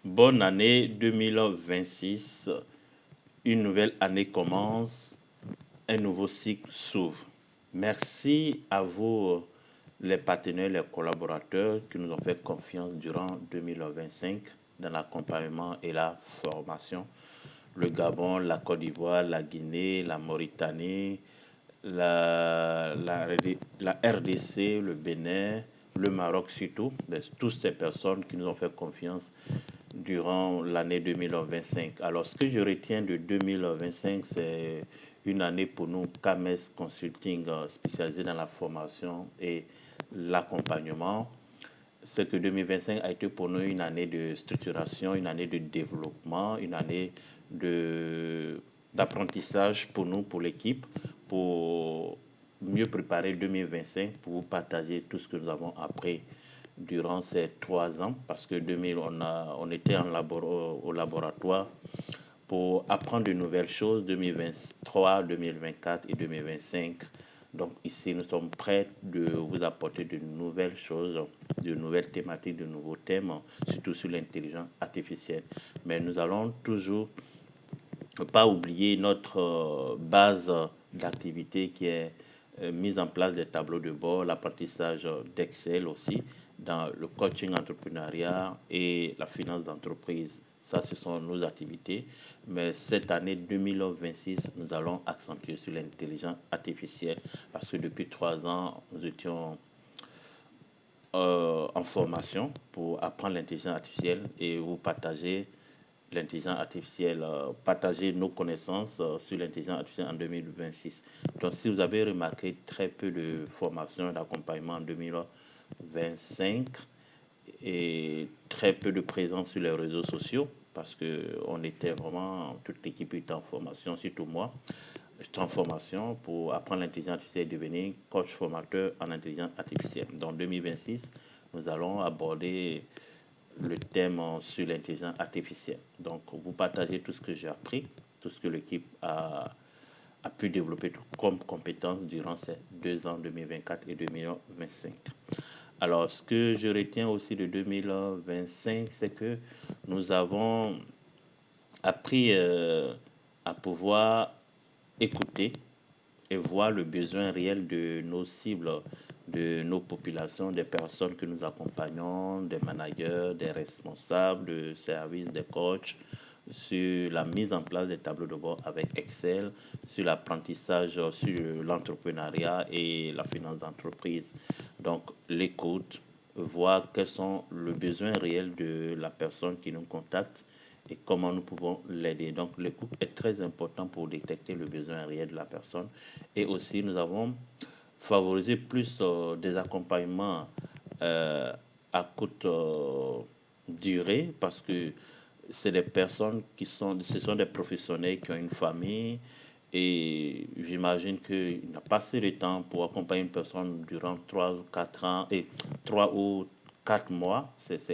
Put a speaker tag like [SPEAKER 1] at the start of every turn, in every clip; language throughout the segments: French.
[SPEAKER 1] Bonne année 2026. Une nouvelle année commence, un nouveau cycle s'ouvre. Merci à vous, les partenaires, les collaborateurs qui nous ont fait confiance durant 2025 dans l'accompagnement et la formation. Le Gabon, la Côte d'Ivoire, la Guinée, la Mauritanie, la RDC, le Bénin, le Maroc surtout, toutes ces personnes qui nous ont fait confiance durant l'année 2025. Alors, ce que je retiens de 2025, c'est une année pour nous, KMS Consulting, spécialisé dans la formation et l'accompagnement. C'est que 2025 a été pour nous une année de structuration, une année de développement, une année d'apprentissage pour nous, pour l'équipe, pour mieux préparer 2025, pour vous partager tout ce que nous avons appris durant ces 3 ans, parce que 2000, on était au laboratoire pour apprendre de nouvelles choses, 2023, 2024 et 2025. Donc ici, nous sommes prêts de vous apporter de nouvelles choses, de nouvelles thématiques, de nouveaux thèmes, surtout sur l'intelligence artificielle. Mais nous allons toujours ne pas oublier notre base d'activité qui est mise en place des tableaux de bord, l'apprentissage d'Excel aussi, dans le coaching entrepreneuriat et la finance d'entreprise. Ça, ce sont nos activités. Mais cette année 2026, nous allons accentuer sur l'intelligence artificielle parce que depuis 3 ans, nous étions en formation pour apprendre l'intelligence artificielle et vous partager l'intelligence artificielle, partager nos connaissances sur l'intelligence artificielle en 2026. Donc, si vous avez remarqué très peu de formation et d'accompagnement en 2025 et très peu de présence sur les réseaux sociaux, parce que on était vraiment, toute l'équipe était en formation, surtout moi, j'étais en formation pour apprendre l'intelligence artificielle et devenir coach formateur en intelligence artificielle. Dans 2026, nous allons aborder le thème sur l'intelligence artificielle. Donc, vous partagez tout ce que j'ai appris, tout ce que l'équipe a pu développer comme compétences durant ces 2 ans, 2024 et 2025. Alors, ce que je retiens aussi de 2025, c'est que nous avons appris à pouvoir écouter et voir le besoin réel de nos cibles, de nos populations, des personnes que nous accompagnons, des managers, des responsables de services, des coachs, sur la mise en place des tableaux de bord avec Excel, sur l'apprentissage, sur l'entrepreneuriat et la finance d'entreprise. Donc, l'écoute, voir quels sont les besoins réels de la personne qui nous contacte et comment nous pouvons l'aider. Donc l'écoute est très important pour détecter le besoin réel de la personne. Et aussi, nous avons favorisé plus des accompagnements euh, à courte durée parce que c'est des personnes ce sont des professionnels qui ont une famille et j'imagine qu'il n'a pas assez de temps pour accompagner une personne durant 3 ou 4 ans et 3 ou 4 mois. C'est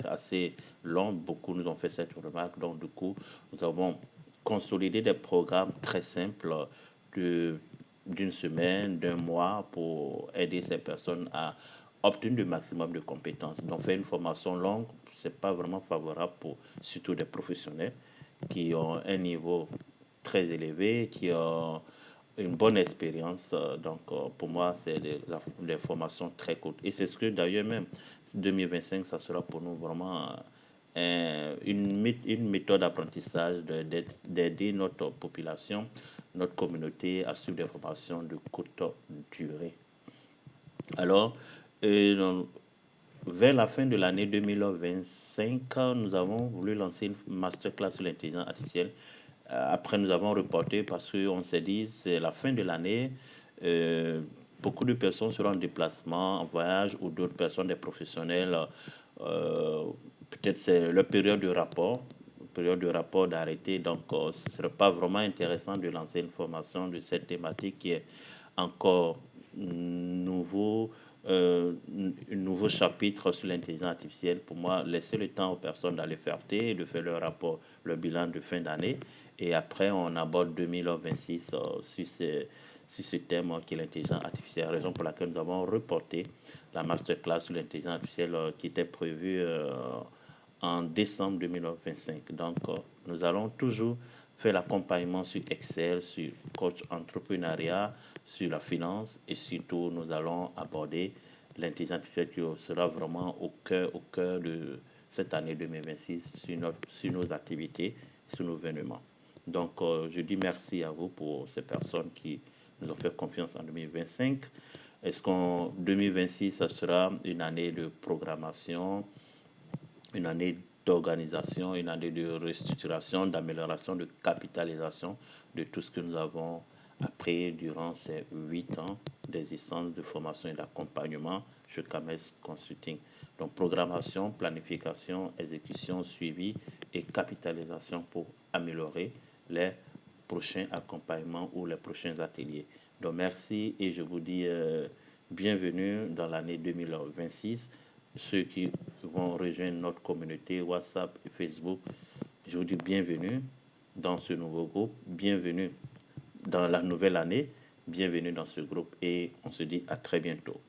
[SPEAKER 1] assez long. Beaucoup nous ont fait cette remarque. Donc, du coup, nous avons consolidé des programmes très simples de, d'une semaine, d'un mois pour aider ces personnes à obtenir le maximum de compétences. Donc, faire une formation longue, ce n'est pas vraiment favorable pour surtout des professionnels qui ont un niveau très élevé, qui ont une bonne expérience. Donc, pour moi, c'est des formations très courtes. Et c'est ce que d'ailleurs même 2025, ça sera pour nous vraiment une méthode d'apprentissage d'aider notre population, notre communauté à suivre des formations de courte durée. Alors, euh, vers la fin de l'année 2025, nous avons voulu lancer une masterclass sur l'intelligence artificielle. Après, nous avons reporté parce qu'on s'est dit c'est la fin de l'année. euh, Beaucoup de personnes seront en déplacement, en voyage, ou d'autres personnes, des professionnels. euh, Peut-être c'est leur période de rapport d'arrêter. Donc, ce ne serait pas vraiment intéressant de lancer une formation de cette thématique qui est encore nouveau, un nouveau chapitre sur l'intelligence artificielle. Pour moi, laisser le temps aux personnes d'aller faire et de faire leur rapport, leur bilan de fin d'année. Et après, on aborde 2026 sur ce thème qui est l'intelligence artificielle. Raison pour laquelle nous avons reporté la masterclass sur l'intelligence artificielle qui était prévue en décembre 2025. Donc, nous allons toujours faire l'accompagnement sur Excel, sur coach entrepreneuriat, sur la finance et surtout, nous allons aborder l'intelligence artificielle qui sera vraiment au cœur de cette année 2026 sur nos activités, sur nos événements. Donc, je dis merci à vous pour ces personnes qui nous ont fait confiance en 2025. Est-ce qu'en 2026, ça sera une année de programmation, une année d'organisation, une année de restructuration, d'amélioration, de capitalisation de tout ce que nous avons appris durant ces 8 ans d'existence, de formation et d'accompagnement chez Cames Consulting. Donc, programmation, planification, exécution, suivi et capitalisation pour améliorer les prochains accompagnements ou les prochains ateliers. Donc, merci et je vous dis bienvenue dans l'année 2026. Ceux qui vont rejoindre notre communauté WhatsApp et Facebook, je vous dis bienvenue dans ce nouveau groupe, bienvenue dans la nouvelle année, bienvenue dans ce groupe et on se dit à très bientôt.